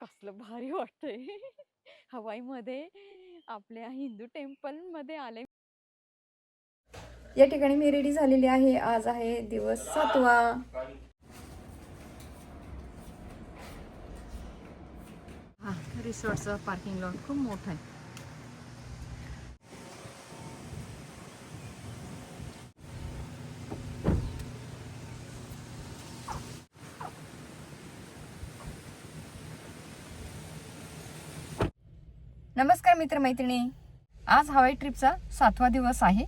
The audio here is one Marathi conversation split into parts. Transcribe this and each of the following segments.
कसलं भारी वाटतंय हवाईमध्ये आपल्या हिंदू टेम्पल मध्ये आले. या ठिकाणी मी रेडी झालेली आहे. आज आहे दिवस 7वा. हा रिसॉर्टचा पार्किंग लॉट खूप मोठा आहे. नमस्कार मित्रमैत्रिणी, आज हवाई ट्रिपचा 7वा दिवस आहे.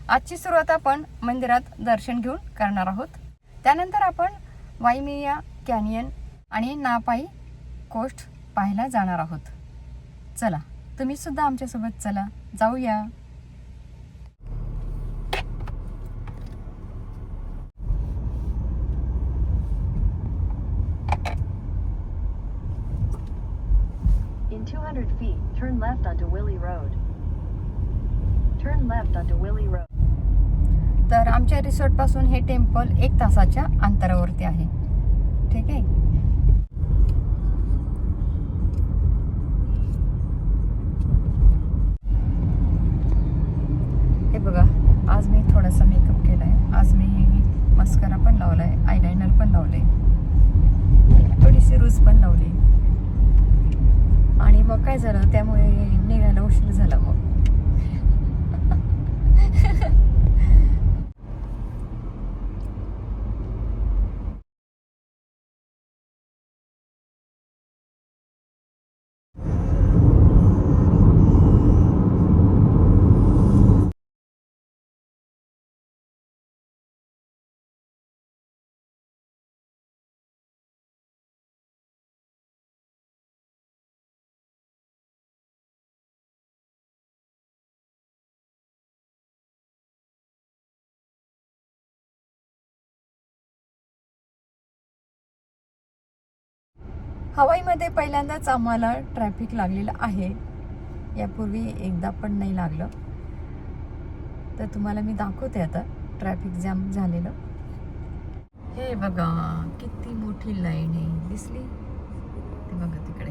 आजची सुरुवात आपण मंदिरात दर्शन घेऊन करणार आहोत. त्यानंतर आपण वाईमेया कॅनियन आणि नापाई कोस्ट पाहायला जाणार आहोत. चला, तुम्ही सुद्धा आमच्यासोबत चला, जाऊया. In 200 feet, turn left onto Willie Road. Turn left onto Willie Road. तर आमच्या रिसॉर्ट पासून हे टेम्पल 1 तासाच्या अंतरावरती आहे. ठीक आहे. हे बघा, आज मी थोडासा मेकअप केलाय. आज मी मस्करा पण लावलाय, आयलाइनर पण लावले, थोडीशी रूज पण लावली. आणि मग काय झालं, त्यामुळे निघायला उशीर झाला. मग हवाईमध्ये पहिल्यांदाच आम्हाला ट्रॅफिक लागलेलं आहे. यापूर्वी एकदा पण नाही लागलं. तर तुम्हाला मी दाखवते आता ट्रॅफिक जॅम झालेलं. हे बघा, किती मोठी लाईन आहे, दिसली ते बघा तिकडे.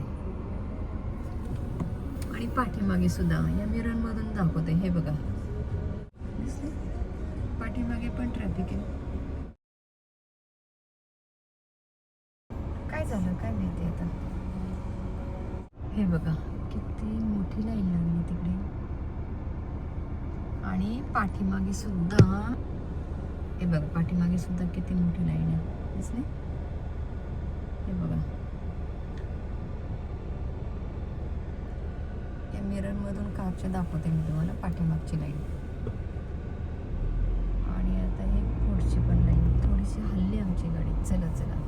आणि पाठीमागे सुद्धा या मिररमधून दाखवते. हे बघा, दिसली, पाठीमागे पण ट्रॅफिक आहे. काय झालं काय माहिती आता. हे बघा, किती मोठी लाईन लागली तिकडे. आणि पाठीमागे सुद्धा, हे बघा, पाठीमागे सुद्धा किती मोठी लाईन आहे, दिसली. हे बघा, या मिरर मधून कारच्या दाखवते मी तुम्हाला पाठीमागची लाईन. आणि आता हे पुढची पण लाईन थोडीशी हल्ली आमची गाडी. चला चला.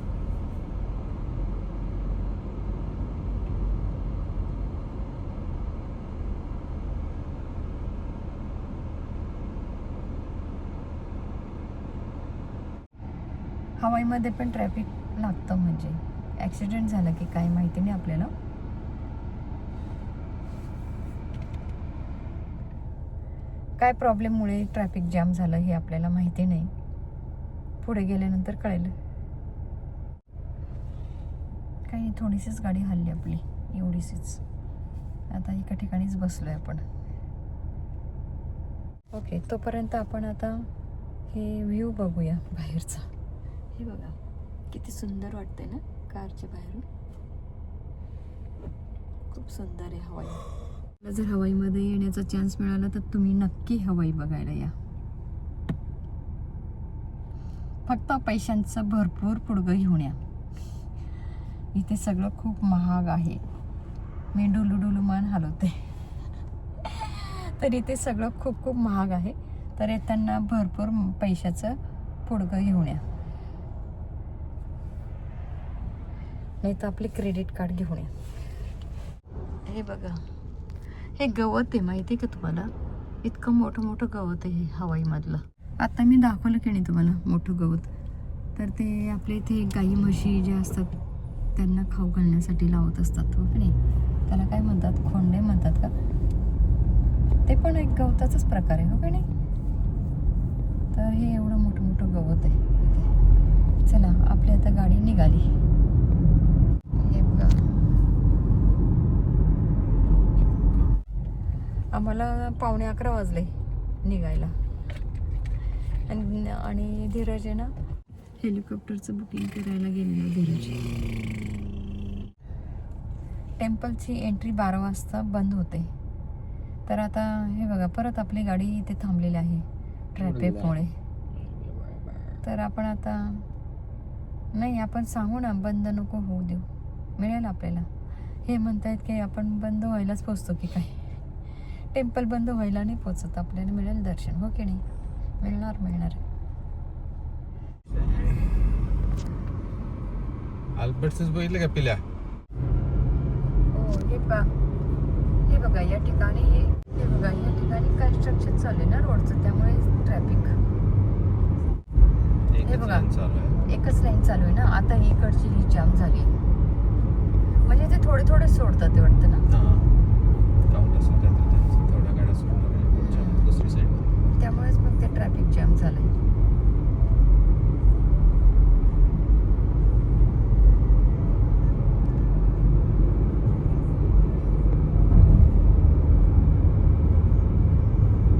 हवाईमध्ये पण ट्रॅफिक लागतं, म्हणजे ॲक्सिडेंट झालं की काही माहिती नाही आपल्याला. काय प्रॉब्लेममुळे ट्रॅफिक जॅम झालं हे आपल्याला माहिती नाही. पुढे गेल्यानंतर कळेल. काही थोडीशीच गाडी हल्ली आपली, एवढीशीच. आता एका ठिकाणीच बसलोय आपण. ओके, तोपर्यंत आपण आता हे व्ह्यू बघूया बाहेरचा. हे बघा, किती सुंदर वाटतंय ना कारच्या बाहेरून. खूप सुंदर आहे हवाई. जर हवाईमध्ये येण्याचा चान्स मिळाला तर तुम्ही नक्की हवाई बघायला या. फक्त पैशांचं भरपूर पुडगं घेऊन या. इथे सगळं खूप महाग आहे. मी डुलू मान हलवते तर इथे सगळं खूप खूप महाग आहे. तर येताना भरपूर पैशाचं पुडगं घेऊन या, नाही तर आपले क्रेडिट कार्ड घेऊन या. हे बघा, हे गवत आहे, माहिती आहे का तुम्हाला? इतकं मोठं मोठं गवत आहे हे हवाईमधलं. आता मी दाखवलं की नाही तुम्हाला मोठं गवत. तर ते आपल्या इथे गाई म्हशी जे असतात त्यांना खाऊ घालण्यासाठी लावत असतात, हो की नाही? त्याला काय म्हणतात, खोंडे म्हणतात का? ते पण एक गवताचाच प्रकार आहे, हो की नाही? तर हे एवढं मोठं मोठं गवत आहे. चला, आपली आता गाडी निघाली. हे बघा, आम्हाला 11:45 वाजले निघायला. आणि धीरज आहे ना हेलिकॉप्टरचं बुकिंग करायला गेलेलं धीरज. टेम्पलची एंट्री 12 वाजता बंद होते. तर आता हे बघा परत आपली गाडी इथे थांबलेली आहे ट्रॅफिकमुळे. तर आपण आता नाही, आपण सांगू ना बंद नको होऊ देऊ, मिळेल आपल्याला. हे म्हणतायत की आपण बंद व्हायलाच पोचतो की काय. टेम्पल बंद व्हायला नाही पोचत, आपल्याला मिळेल दर्शन, हो की नाही? मिळणार. अल्बर्ट्सच बघितलं का पिल्या? हो हे बघा या ठिकाणी कन्स्ट्रक्शन चालू आहे ना रोडचं, त्यामुळे ट्रॅफिक. हे बघा एकच लाईन चालू आहे ना. आता इकडची ही जाम झाली आहे. म्हणजे ते थोडे सोडतात ते वाटतं ना. काउंट असेल काहीतरी त्यांचं, थोड्या गाड्या सोडणार आहे दुसरी साईड, त्यामुळेच मग ते ट्रॅफिक जाम झालंय.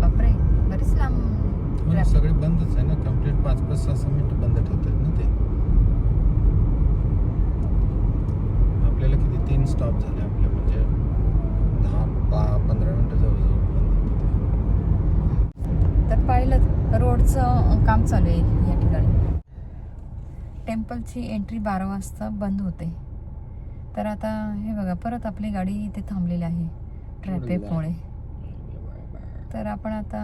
बापरे, बरीच लांब ट्रॅफिक. सगळे बंदच आहे ना, कम्प्लीट 5-6 मिनिटं बंद ठेवतात ना ते. आपल्याला किती 3 स्टॉप झाले आपले, म्हणजे 10-15 मिनिटं जवळजवळ बंद होते. तर पाहिलं रोडचं काम चालू आहे या ठिकाणी. टेम्पलची एंट्री 12 वाजता बंद होते. तर आता हे बघा परत आपली गाडी इथे थांबलेली आहे ट्रॅफिकमुळे. तर आपण आता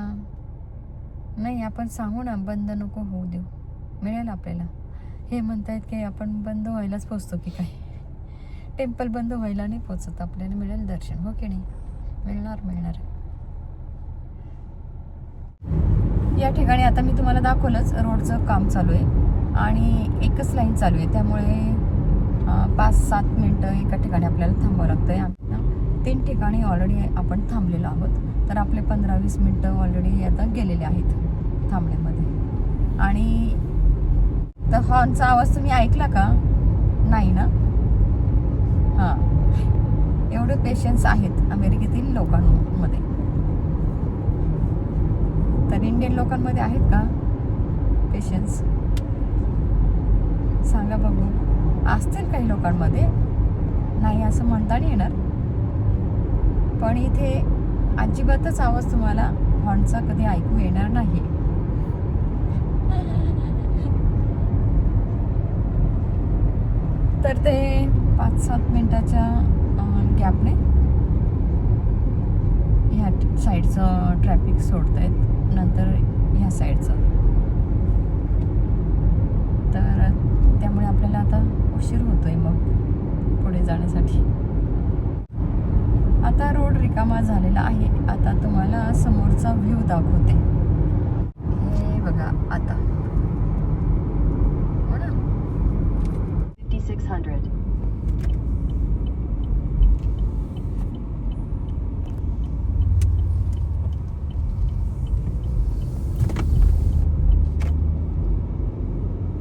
नाही, आपण सांगू ना बंद नको होऊ देऊ, मिळेल आपल्याला. हे म्हणतायत की आपण बंद व्हायलाच पोचतो की काय. टेम्पल बंद व्हायला नाही पोचत, आपल्याला मिळेल दर्शन, हो की नाही? मिळणार. या ठिकाणी आता मी तुम्हाला दाखवलंच रोडचं काम चालू आहे आणि एकच लाईन चालू आहे, त्यामुळे 5-7 मिनटं एका ठिकाणी आपल्याला थांबावं लागतं आहे. 3 ठिकाणी ऑलरेडी आपण थांबलेलो आहोत. तर आपले 15-20 मिनटं ऑलरेडी आता गेलेले आहेत थांबण्यामध्ये. आणि तर हॉर्नचा आवाज तुम्ही ऐकला का? नाही ना? हां, एवढे पेशन्स आहेत अमेरिकेतील लोकांमध्ये. तर इंडियन लोकांमध्ये आहेत का पेशन्स? सांगा बघू. असतील काही लोकांमध्ये, नाही असं म्हणता नाही येणार. पण इथे अजिबातच आवाज तुम्हाला हॉर्नचा कधी ऐकू येणार नाही. तर ते 5-7 मिनिटाच्या गॅपने ह्या साईडचं ट्रॅफिक सोडतायत, नंतर ह्या साईडचं. तर त्यामुळे आपल्याला आता उशीर होतोय मग पुढे जाण्यासाठी. आता रोड रिकामा झालेला आहे. आता तुम्हाला समोरचा व्ह्यू दाखवते. हे बघा आता, हो ना? 5600.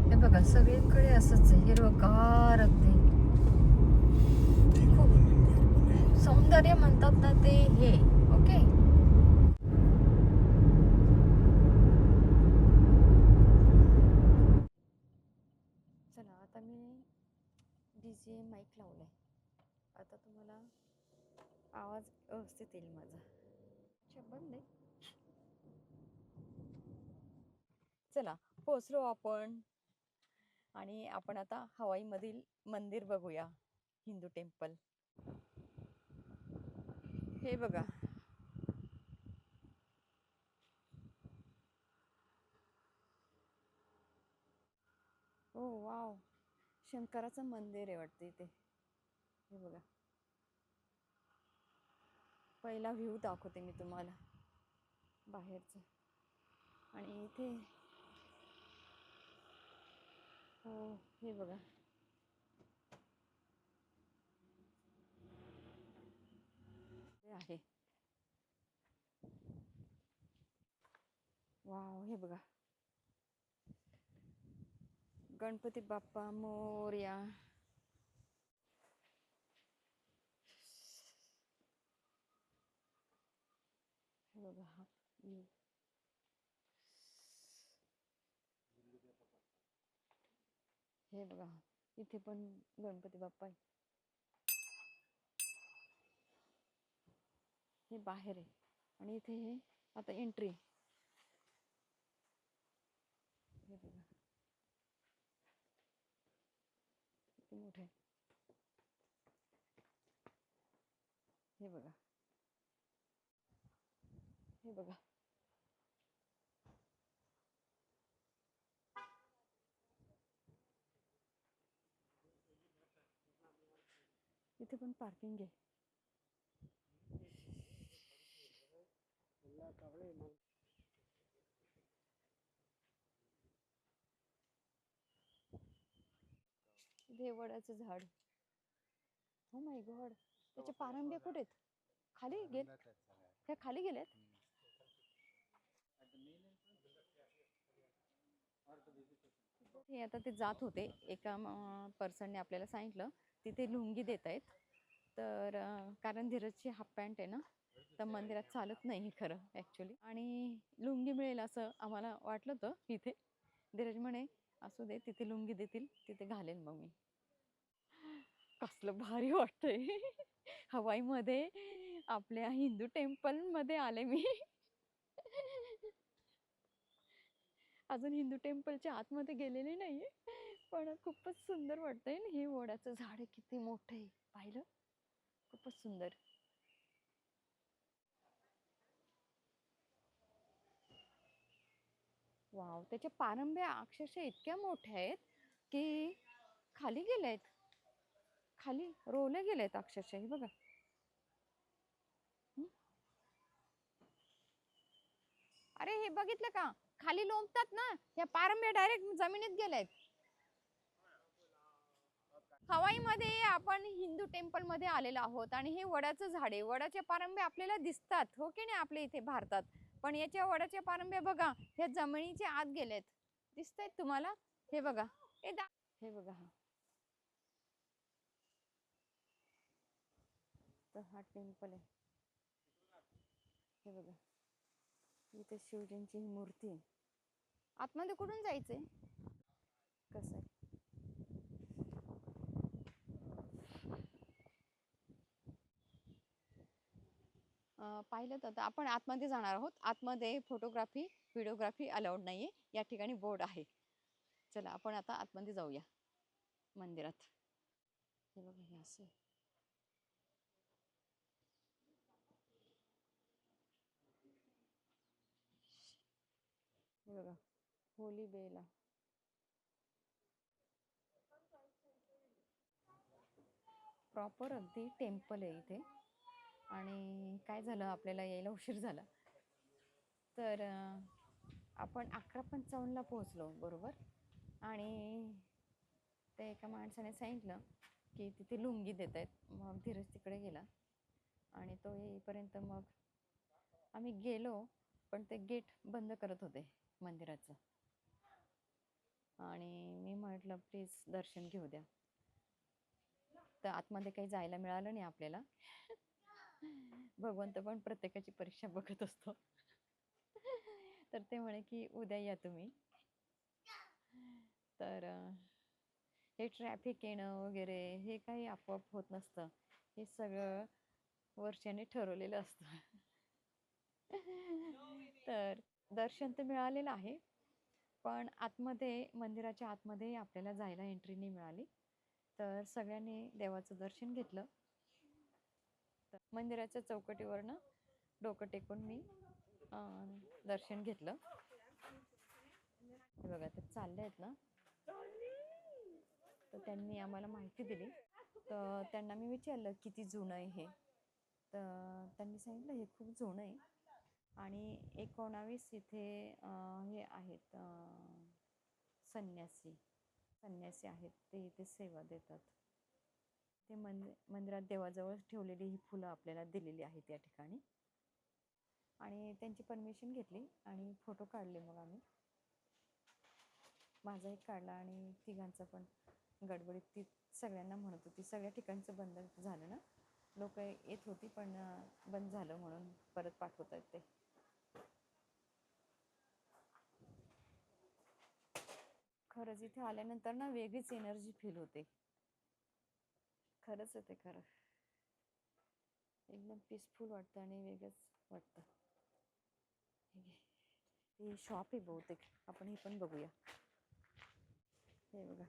हे बघा सगळीकडे असंच आहे, हिरवगार अगदी. सौंदर्य म्हणतात ना ते हे. ओके, चला आता मी DJ माईक लावलाय. आता तुम्हाला आवाज व्यवस्थित येईल माझा. बंद आहे. चला पोचलो आपण. आणि आपण आता हवाईमधील मंदिर बघूया, हिंदू टेम्पल. हे बघा, हो वाव, शंकराचं मंदिर आहे वाटतं इथे. हे बघा, पहिला व्ह्यू दाखवते मी तुम्हाला बाहेरचं. आणि इथे हो हे बघा, हे आहे. वाव, हे बघा, गणपती बाप्पा मोरया. बघा हा view. हे बघा इथे पण गणपती बाप्पा आहे. हे बाहेर आहे आणि इथे हे आता एंट्री. हे बघा किती मोठे आहे. हे बघा, हे बघा. इथे पण पार्किंग आहे. इथे वडाचं झाड. हो माय गॉड, त्याचे पारंब्या कुठे आहेत? खाली गेले? त्या खाली गेल्यात? हे आता ते जात होते, एका पर्सनने आपल्याला सांगितलं तिथे लुंगी देत आहेत. तर कारण धीरजची हाफ पॅन्ट आहे ना, तर मंदिरात चालत नाही खरं ॲक्च्युली, आणि लुंगी मिळेल असं आम्हाला वाटलं होतं इथे. धीरज म्हणे असू दे, तिथे लुंगी देतील तिथे घालेन मग मी. कसलं भारी वाटतंय. हवाईमध्ये आपल्या हिंदू टेम्पलमध्ये आले मी. अजून हिंदू टेम्पलच्या आतमध्ये गेलेले नाहीये, पण खूपच सुंदर वाटतंय. हे वडाचं झाड आहे, किती मोठं आहे पाहिलं, खूपच सुंदर. वाव, त्याच्या पारंब्या अक्षरशः इतक्या मोठ्या आहेत की खाली गेल्यात, खाली रोवल्या गेल्यात अक्षरशः. हे बघा. अरे हे बघितलं का, खाली लोंबतात ना, या पारंब्या डायरेक्ट जमिनीत गेल्यात. हवाईमध्ये आपण हिंदू टेम्पल मध्ये आलेलो आहोत आणि हे वडाचं झाड आहे. वडाच्या पारंब्या आपल्याला दिसतात हो की नाही आपल्या इथे भारतात, पण याच्या वडाच्या पारंब्या बघा ह्या जमिनीच्या आत गेल्यात. दिसतायत तुम्हाला? हे बघा, हे बघा. तर हा टेम्पल आहे. हे बघा, इथे शिवजींची ही मूर्ती आहे. आतमध्ये कुठून जायचंय? कसं आहे? पाहिलं तर आपण आतमध्ये जाणार आहोत. आतमध्ये फोटोग्राफी व्हिडिओग्राफी अलाउड नाहीये, या ठिकाणी बोर्ड आहे. चला आपण आता आतमध्ये जाऊया मंदिरात. हे बघा, हे असं आहे. हे बघा, होली बेला. प्रॉपर अगदी टेम्पल आहे इथे. आणि काय झालं, आपल्याला यायला उशीर झाला, तर आपण 11:55 पोहोचलो बरोबर. आणि ते एका माणसाने सांगितलं की तिथे लुंगी देत आहेत. मग धीरज तिकडे गेला आणि तो येईपर्यंत मग आम्ही गेलो, पण ते गेट बंद करत होते मंदिराचं. आणि मी म्हटलं प्लीज दर्शन घेऊ द्या. तर आतमध्ये काही जायला मिळालं नाही आपल्याला. भगवंत पण प्रत्येकाची परीक्षा बघत असतो. तर ते म्हणे की उद्या या तुम्ही. तर हे ट्रॅफिक येणं वगैरे हे काही आपोआप होत नसतं, हे सगळं वर्षाने ठरवलेलं असतं. तर दर्शन तर मिळालेलं आहे, पण आतमध्ये मंदिराच्या आतमध्ये आपल्याला जायला एंट्री नाही मिळाली. तर सगळ्यांनी देवाचं दर्शन घेतलं. तर मंदिराच्या चौकटीवरनं डोकं टेकून मी दर्शन घेतलं. हे बघा, ते चालले आहेत ना, तर त्यांनी आम्हाला माहिती दिली. तर त्यांना मी विचारलं किती जुनं आहे हे. तर त्यांनी सांगितलं हे खूप जुनं आहे आणि 19 इथे हे आहेत संन्यासी आहेत, ते इथे सेवा देतात. ते मंदिरात देवाजवळ ठेवलेली ही फुलं आपल्याला दिलेली आहेत या ठिकाणी. आणि त्यांची परमिशन घेतली आणि फोटो काढले. मग आम्ही माझा एक काढला आणि तिघांचा पण. गडबडीत ती सगळ्यांना म्हणत होती, सगळ्या ठिकाणचं बंद झालं ना, लोक येत होती पण बंद झालं म्हणून परत पाठवत आहेत ते. खरंच इथे आल्यानंतर ना वेगळीच एनर्जी फील होते. खरंच आहे ते खरं. एकदम पीसफुल वाटतं आणि वेगळंच वाटतं. हे शॉप आहे बहुतेक. आपण हे पण बघूया. हे बघा.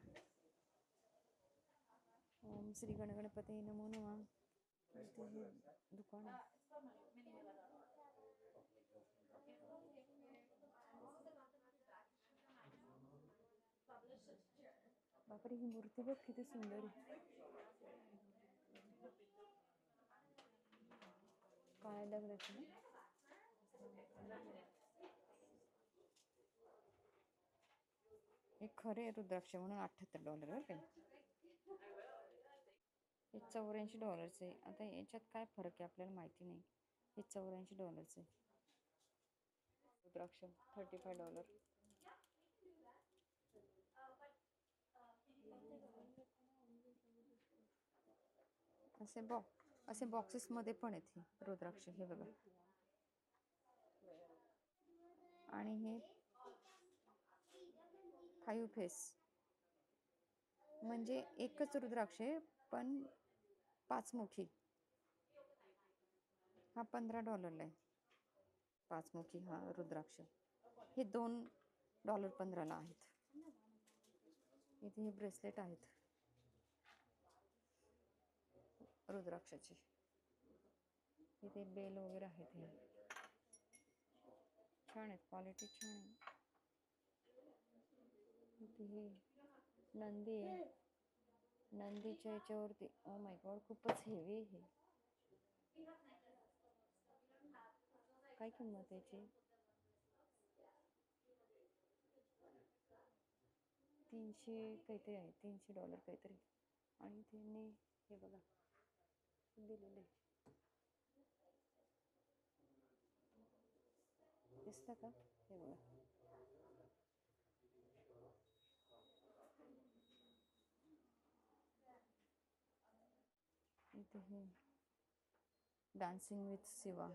ओम श्री गणगणपती नमो नमः. इथे हे दुकान आहे. बापरे, ही मूर्ती बघ किती सुंदर आहे. काय दगडाची ना. हे खरे रुद्राक्ष म्हणून $78 बरं का. हे $84 आहे. आता याच्यात काय फरक आहे आपल्याला माहिती नाही. हे $84 आहे. रुद्राक्ष $35. असे बॉक्सेसमध्ये पण आहेत हे रुद्राक्ष. हे बघा. आणि हे 5 फेस म्हणजे एकच रुद्राक्ष आहे पण 5 मुखी. हा $15 आहे. 5 मुखी हा रुद्राक्ष. हे $2.15 आहेत. इथे हे ब्रेसलेट आहेत रुद्राक्षाचे. इथे बेल वगैरे आहेत. हे छान आहेत, क्वालिटी छान आहे. इथे हे नंदी आहे. नंदीच्या याच्यावरती ओ माय गॉड खूपच हेवी आहे. काय किंमत याची? 300 काहीतरी आहे. $300 काहीतरी. आणि त्यांनी हे बघा दिलेले. दिसतं का? हे बघा. इथे हे डान्सिंग विथ शिवा.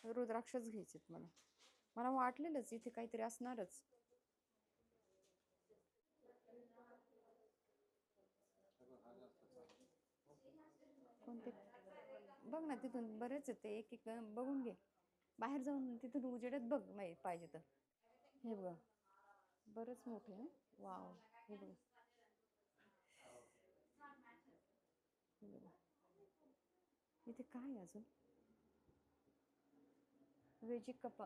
रुद्राक्षच घ्यायचेत मला. मला वाटलेलंच इथे काहीतरी असणारच. कोणते बघ ना, तिथून बरेच येते. एक एक बघून घे. बाहेर जाऊन तिथून उजेडात बघ पाहिजे तर. हे बघा बरंच मोठे आहे. वाव. हे बघा. हे बघा. इथे काय अजून वेजी कपा.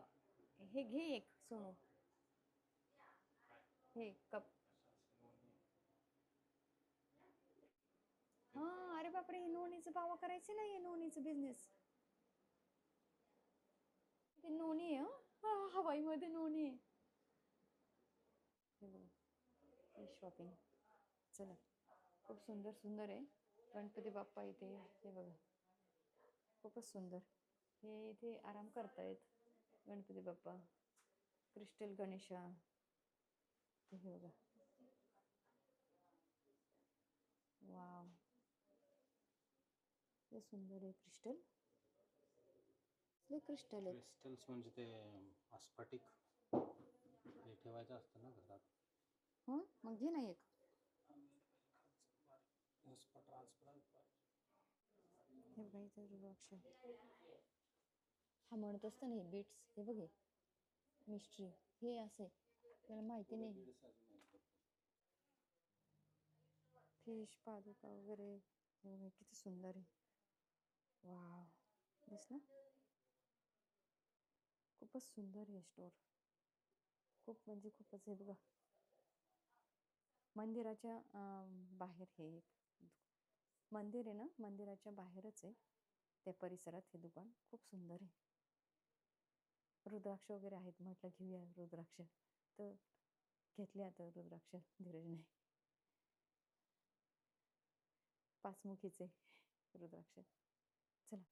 हे घे एक सोनू. हे कप. हा अरे बापरे, हे नोनीचं बावा करायचे नाही. हे नोनीचं बिझनेस. ते नोनी आहे. हवाईमध्ये नोनी आहे. हे बघा. हे शॉपिंग. चला खूप सुंदर सुंदर आहे. गणपती बाप्पा इथे. हे बघा खूपच सुंदर. हे इथे आराम करतायत गणपती बाप्पा. क्रिस्टल गणेशा. हे बघा. वाव हे सुंदर आहे. क्रिस्टल क्रिस्टल आहे. क्रिस्टल्स म्हणजे ते स्फटिक हे ठेवायचं असतं ना घरात. हो मग घे ना एक. हे बघा इथे रुद्राक्ष. हा म्हणत असतं ना हे बीट्स. हे बघे मिस्ट्री. हे असे मला माहिती नाही. फिश पादुका वगैरे. हे बघा किती सुंदर आहे. वाव दिसलं. खूपच सुंदर आहे स्टोर. खूप म्हणजे खूपच. हे बघा मंदिराच्या बाहेर हे एक मंदिर आहे ना. मंदिराच्या बाहेरच आहे त्या परिसरात हे दुकान. खूप सुंदर आहे. रुद्राक्ष वगैरे आहेत. म्हटलं घेऊया रुद्राक्ष तर घेतले. आता रुद्राक्ष धीरजने. 5 मुखीचे रुद्राक्ष. चला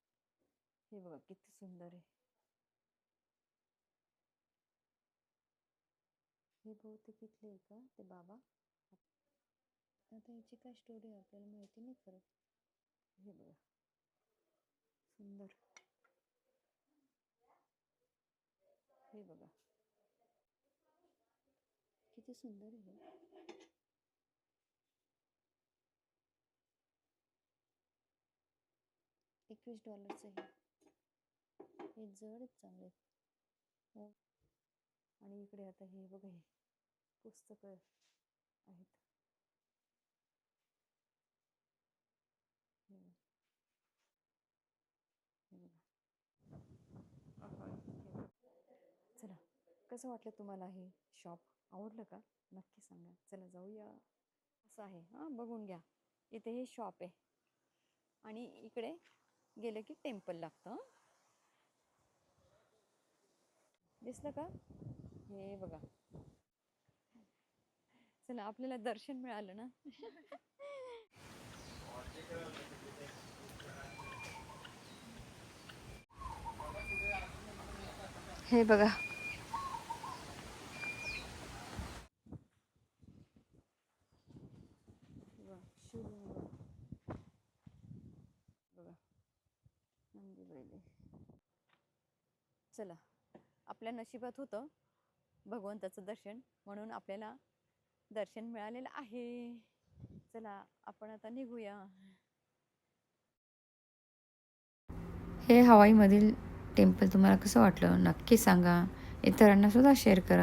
हे बघा किती सुंदर आहे. हे बहुतेक इथले आहे का ते बाबा. आता याची काय स्टोरी आपल्याला माहिती नाही खरं. हे बघा सुंदर. हे बघा किती सुंदर आहे हे. $21 हे. हे जड चांगले. हो. आणि इकडे आता हे बघा हे पुस्तकं आहेत. हे बघा. हे बघा. चला कसं वाटलं तुम्हाला हे शॉप? आवडलं का? नक्की सांगा. चला जाऊया. असं आहे हां, बघून घ्या. इथे हे शॉप आहे आणि इकडे गेलं की टेम्पल लागतं. दिसलं का? हे बघा. चला आपल्याला दर्शन मिळालं ना. हे बघा. बघा, शिवलिंग बघा, नंदी बैल आहे. चला आपल्या नशिबात होतं भगवंताचं दर्शन, म्हणून आपल्याला दर्शन मिळालेलं आहे. चला आपण आता निघूया. हे हवाईमधील टेम्पल तुम्हाला कसं वाटलं नक्की सांगा. इतरांना सुद्धा शेअर करा.